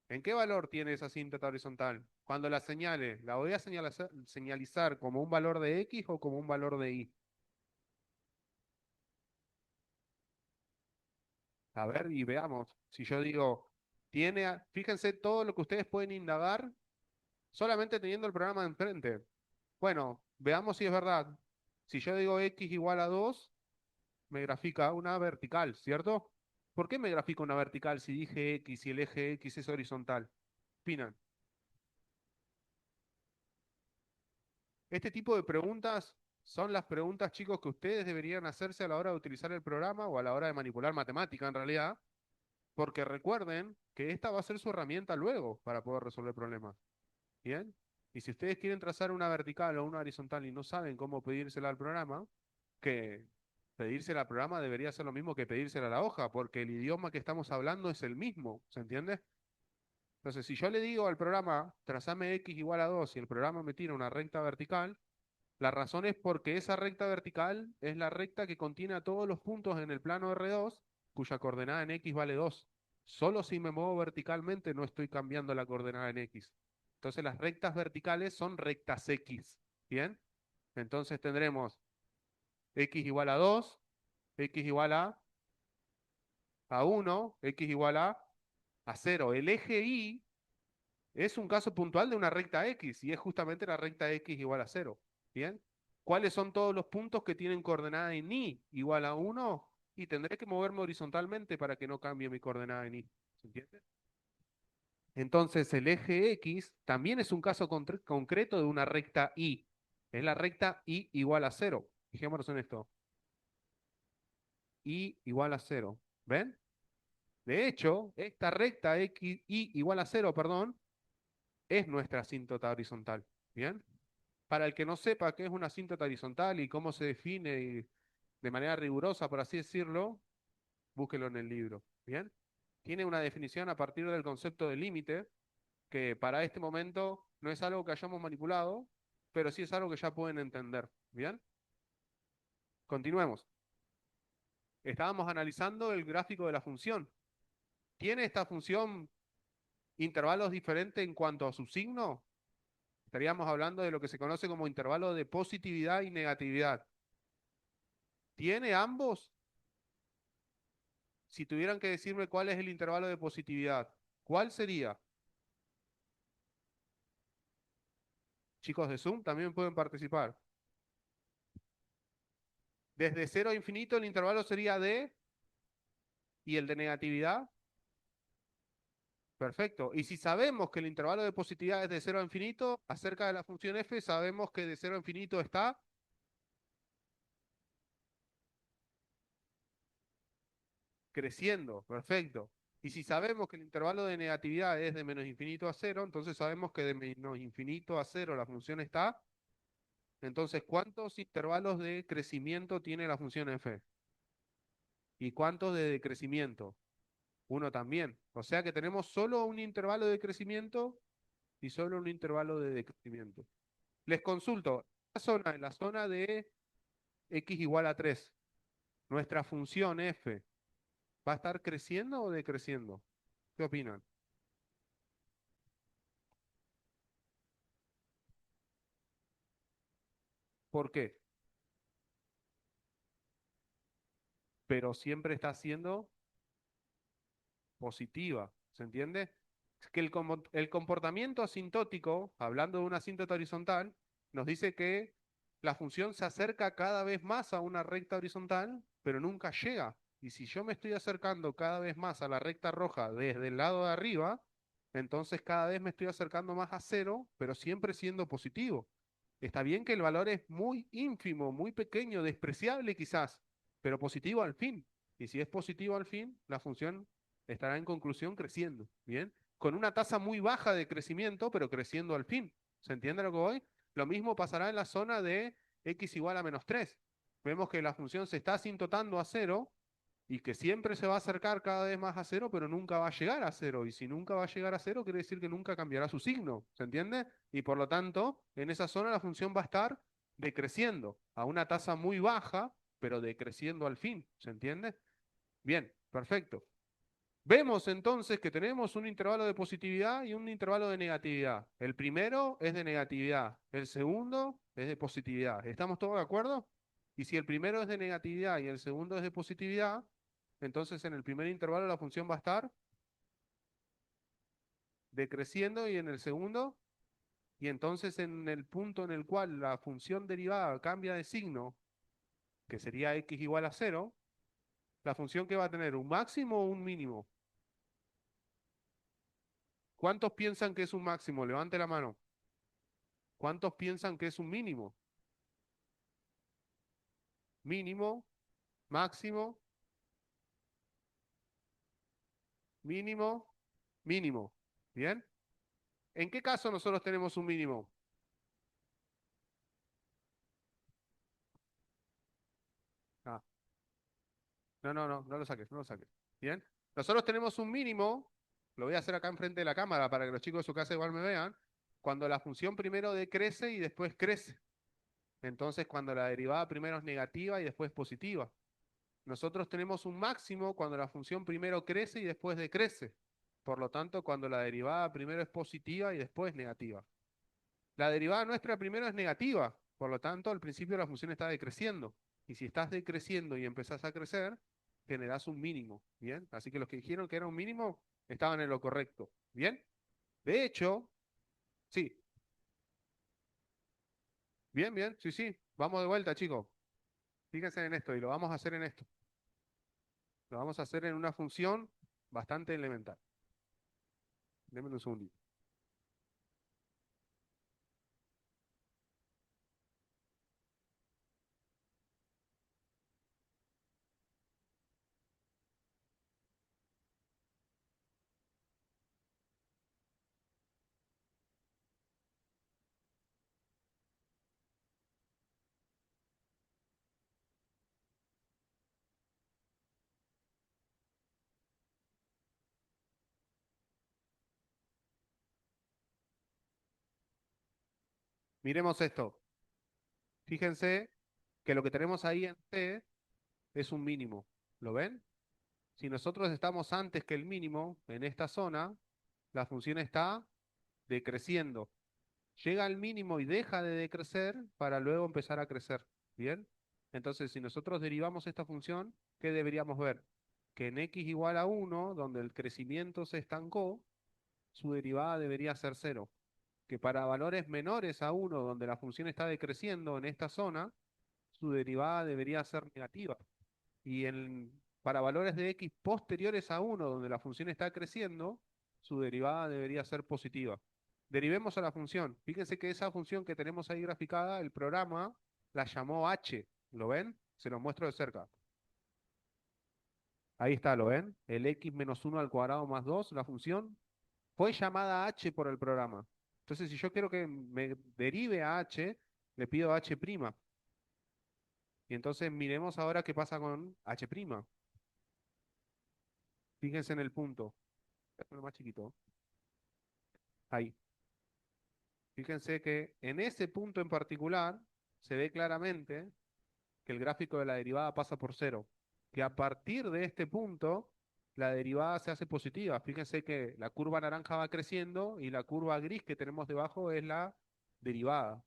¿En qué valor tiene esa asíntota horizontal? Cuando la señale, ¿la voy a señalizar como un valor de X o como un valor de Y? A ver, y veamos. Si yo digo, fíjense todo lo que ustedes pueden indagar solamente teniendo el programa enfrente. Bueno, veamos si es verdad. Si yo digo X igual a 2, me grafica una vertical, ¿cierto? ¿Por qué me grafica una vertical si dije X y el eje X es horizontal? Opinan. Este tipo de preguntas son las preguntas, chicos, que ustedes deberían hacerse a la hora de utilizar el programa o a la hora de manipular matemática en realidad, porque recuerden que esta va a ser su herramienta luego para poder resolver problemas. ¿Bien? Y si ustedes quieren trazar una vertical o una horizontal y no saben cómo pedírsela al programa, que pedírsela al programa debería ser lo mismo que pedírsela a la hoja, porque el idioma que estamos hablando es el mismo, ¿se entiende? Entonces, si yo le digo al programa, trazame x igual a 2 y el programa me tira una recta vertical, la razón es porque esa recta vertical es la recta que contiene a todos los puntos en el plano R2, cuya coordenada en X vale 2. Solo si me muevo verticalmente no estoy cambiando la coordenada en X. Entonces las rectas verticales son rectas X. ¿Bien? Entonces tendremos X igual a 2, X igual a 1, X igual a 0. El eje Y es un caso puntual de una recta X y es justamente la recta X igual a 0. ¿Bien? ¿Cuáles son todos los puntos que tienen coordenada en Y igual a 1? Y tendré que moverme horizontalmente para que no cambie mi coordenada en Y. ¿Se entiende? Entonces el eje X también es un caso concreto de una recta Y. Es la recta Y igual a 0. Fijémonos en esto. Y igual a 0. ¿Ven? De hecho, esta recta X, Y igual a 0, perdón, es nuestra asíntota horizontal. ¿Bien? Para el que no sepa qué es una asíntota horizontal y cómo se define de manera rigurosa, por así decirlo, búsquelo en el libro. ¿Bien? Tiene una definición a partir del concepto de límite, que para este momento no es algo que hayamos manipulado, pero sí es algo que ya pueden entender. ¿Bien? Continuemos. Estábamos analizando el gráfico de la función. ¿Tiene esta función intervalos diferentes en cuanto a su signo? Estaríamos hablando de lo que se conoce como intervalo de positividad y negatividad. ¿Tiene ambos? Si tuvieran que decirme cuál es el intervalo de positividad, ¿cuál sería? Chicos de Zoom también pueden participar. Desde 0 a infinito el intervalo sería de ¿Y el de negatividad? Perfecto. Y si sabemos que el intervalo de positividad es de 0 a infinito, acerca de la función f, sabemos que de 0 a infinito está creciendo. Perfecto. Y si sabemos que el intervalo de negatividad es de menos infinito a 0, entonces sabemos que de menos infinito a 0 la función está. Entonces, ¿cuántos intervalos de crecimiento tiene la función f? ¿Y cuántos de decrecimiento? Uno también. O sea que tenemos solo un intervalo de crecimiento y solo un intervalo de decrecimiento. Les consulto, en la zona de x igual a 3, nuestra función f, ¿va a estar creciendo o decreciendo? ¿Qué opinan? ¿Por qué? Pero siempre está siendo positiva, ¿se entiende? Es que el comportamiento asintótico, hablando de una asíntota horizontal, nos dice que la función se acerca cada vez más a una recta horizontal, pero nunca llega. Y si yo me estoy acercando cada vez más a la recta roja desde el lado de arriba, entonces cada vez me estoy acercando más a cero, pero siempre siendo positivo. Está bien que el valor es muy ínfimo, muy pequeño, despreciable quizás, pero positivo al fin. Y si es positivo al fin, la función estará en conclusión creciendo, ¿bien? Con una tasa muy baja de crecimiento, pero creciendo al fin. ¿Se entiende lo que voy? Lo mismo pasará en la zona de x igual a menos 3. Vemos que la función se está asintotando a cero y que siempre se va a acercar cada vez más a cero, pero nunca va a llegar a cero. Y si nunca va a llegar a cero, quiere decir que nunca cambiará su signo. ¿Se entiende? Y por lo tanto, en esa zona la función va a estar decreciendo a una tasa muy baja, pero decreciendo al fin. ¿Se entiende? Bien, perfecto. Vemos entonces que tenemos un intervalo de positividad y un intervalo de negatividad. El primero es de negatividad, el segundo es de positividad. ¿Estamos todos de acuerdo? Y si el primero es de negatividad y el segundo es de positividad, entonces en el primer intervalo la función va a estar decreciendo y en el segundo, y entonces en el punto en el cual la función derivada cambia de signo, que sería x igual a cero, la función que va a tener un máximo o un mínimo. ¿Cuántos piensan que es un máximo? Levante la mano. ¿Cuántos piensan que es un mínimo? Mínimo, máximo, mínimo, mínimo. ¿Bien? ¿En qué caso nosotros tenemos un mínimo? Ah, no lo saques, no lo saques. ¿Bien? Nosotros tenemos un mínimo, lo voy a hacer acá enfrente de la cámara para que los chicos de su casa igual me vean, cuando la función primero decrece y después crece. Entonces, cuando la derivada primero es negativa y después positiva. Nosotros tenemos un máximo cuando la función primero crece y después decrece. Por lo tanto, cuando la derivada primero es positiva y después negativa. La derivada nuestra primero es negativa, por lo tanto, al principio la función está decreciendo. Y si estás decreciendo y empezás a crecer, generás un mínimo, ¿bien? Así que los que dijeron que era un mínimo estaban en lo correcto, ¿bien? De hecho, sí, bien, sí, sí. Vamos de vuelta, chicos. Fíjense en esto y lo vamos a hacer en esto. Lo vamos a hacer en una función bastante elemental. Denme un segundito. Miremos esto. Fíjense que lo que tenemos ahí en T es un mínimo. ¿Lo ven? Si nosotros estamos antes que el mínimo en esta zona, la función está decreciendo. Llega al mínimo y deja de decrecer para luego empezar a crecer. ¿Bien? Entonces, si nosotros derivamos esta función, ¿qué deberíamos ver? Que en x igual a 1, donde el crecimiento se estancó, su derivada debería ser cero. Que para valores menores a 1, donde la función está decreciendo en esta zona, su derivada debería ser negativa. Y para valores de x posteriores a 1, donde la función está creciendo, su derivada debería ser positiva. Derivemos a la función. Fíjense que esa función que tenemos ahí graficada, el programa la llamó h. ¿Lo ven? Se los muestro de cerca. Ahí está, ¿lo '¿ven? El x menos 1 al cuadrado más 2, la función, fue llamada h por el programa. Entonces, si yo quiero que me derive a h, le pido h'. Y entonces miremos ahora qué pasa con h'. Fíjense en el punto. Voy a poner más chiquito. Ahí. Fíjense que en ese punto en particular se ve claramente que el gráfico de la derivada pasa por cero. Que a partir de este punto la derivada se hace positiva. Fíjense que la curva naranja va creciendo y la curva gris que tenemos debajo es la derivada.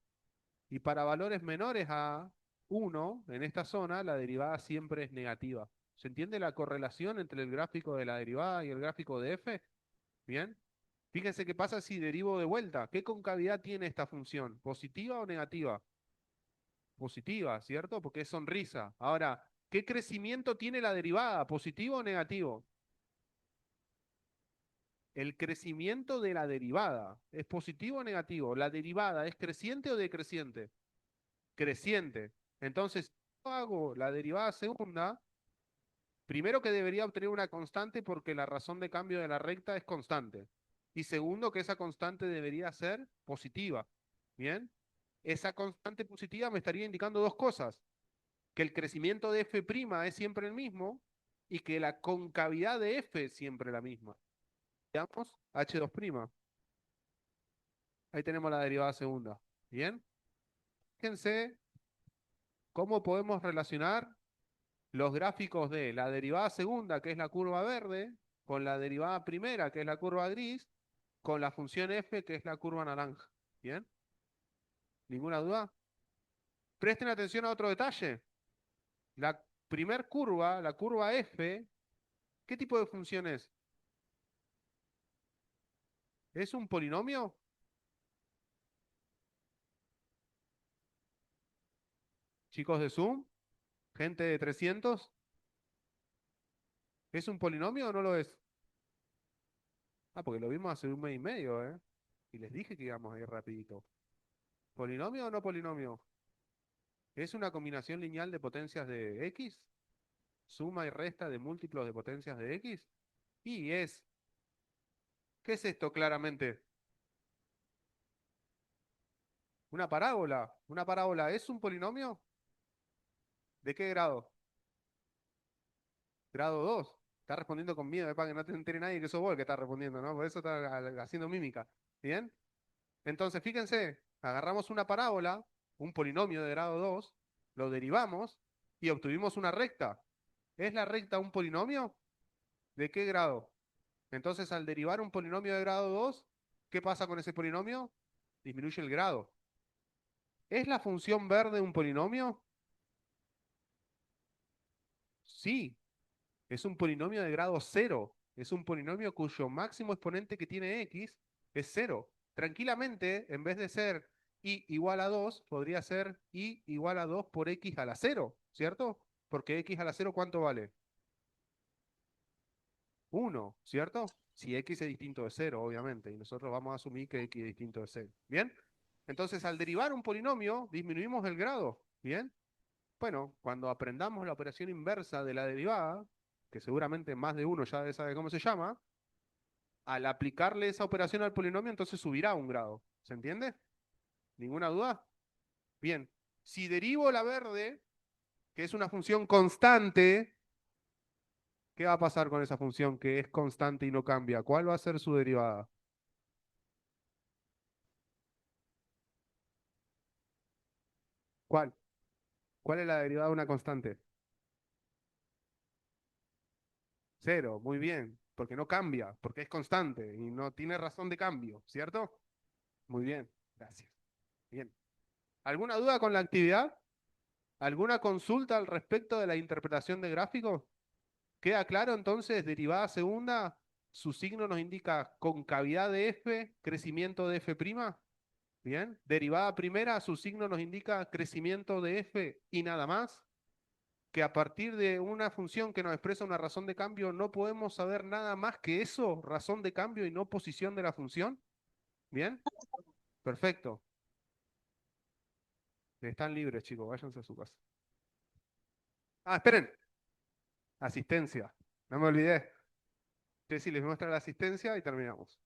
Y para valores menores a 1 en esta zona, la derivada siempre es negativa. ¿Se entiende la correlación entre el gráfico de la derivada y el gráfico de f? Bien. Fíjense qué pasa si derivo de vuelta. ¿Qué concavidad tiene esta función? ¿Positiva o negativa? Positiva, ¿cierto? Porque es sonrisa. Ahora, ¿qué crecimiento tiene la derivada? ¿Positivo o negativo? El crecimiento de la derivada. ¿Es positivo o negativo? ¿La derivada es creciente o decreciente? Creciente. Entonces, si yo hago la derivada segunda, primero que debería obtener una constante porque la razón de cambio de la recta es constante. Y segundo, que esa constante debería ser positiva. ¿Bien? Esa constante positiva me estaría indicando dos cosas. Que el crecimiento de f' es siempre el mismo y que la concavidad de f es siempre la misma. Veamos h2'. Ahí tenemos la derivada segunda. ¿Bien? Fíjense cómo podemos relacionar los gráficos de la derivada segunda, que es la curva verde, con la derivada primera, que es la curva gris, con la función f, que es la curva naranja. ¿Bien? ¿Ninguna duda? Presten atención a otro detalle. La primer curva, la curva f, ¿qué tipo de función es? ¿Es un polinomio? Chicos de Zoom, gente de 300, ¿es un polinomio o no lo es? Ah, porque lo vimos hace un mes y medio, ¿eh? Y les dije que íbamos a ir rapidito. ¿Polinomio o no polinomio? ¿Es una combinación lineal de potencias de x? ¿Suma y resta de múltiplos de potencias de x? Y es, ¿qué es esto claramente? Una parábola. ¿Una parábola es un polinomio? ¿De qué grado? Grado 2. Está respondiendo con miedo, para que no te entere nadie que sos vos el que está respondiendo, ¿no? Por eso está haciendo mímica. ¿Bien? Entonces, fíjense, agarramos una parábola, un polinomio de grado 2, lo derivamos y obtuvimos una recta. ¿Es la recta un polinomio? ¿De qué grado? Entonces, al derivar un polinomio de grado 2, ¿qué pasa con ese polinomio? Disminuye el grado. ¿Es la función verde un polinomio? Sí, es un polinomio de grado 0. Es un polinomio cuyo máximo exponente que tiene x es 0. Tranquilamente, en vez de ser y igual a 2, podría ser y igual a 2 por x a la 0, ¿cierto? Porque x a la 0, ¿cuánto vale? 1, ¿cierto? Si x es distinto de 0, obviamente, y nosotros vamos a asumir que x es distinto de 0. ¿Bien? Entonces, al derivar un polinomio, disminuimos el grado. ¿Bien? Bueno, cuando aprendamos la operación inversa de la derivada, que seguramente más de uno ya sabe cómo se llama, al aplicarle esa operación al polinomio, entonces subirá un grado. ¿Se entiende? ¿Ninguna duda? Bien. Si derivo la verde, que es una función constante, ¿qué va a pasar con esa función que es constante y no cambia? ¿Cuál va a ser su derivada? ¿Cuál? ¿Cuál es la derivada de una constante? Cero, muy bien, porque no cambia, porque es constante y no tiene razón de cambio, ¿cierto? Muy bien, gracias. Bien. ¿Alguna duda con la actividad? ¿Alguna consulta al respecto de la interpretación de gráficos? ¿Queda claro entonces? Derivada segunda, su signo nos indica concavidad de f, crecimiento de f'. Bien. Derivada primera, su signo nos indica crecimiento de f y nada más. que a partir de una función que nos expresa una razón de cambio no podemos saber nada más que eso, razón de cambio y no posición de la función? ¿Bien? Perfecto. Están libres, chicos, váyanse a su casa. Ah, esperen. Asistencia. No me olvidé. Ceci les muestra la asistencia y terminamos.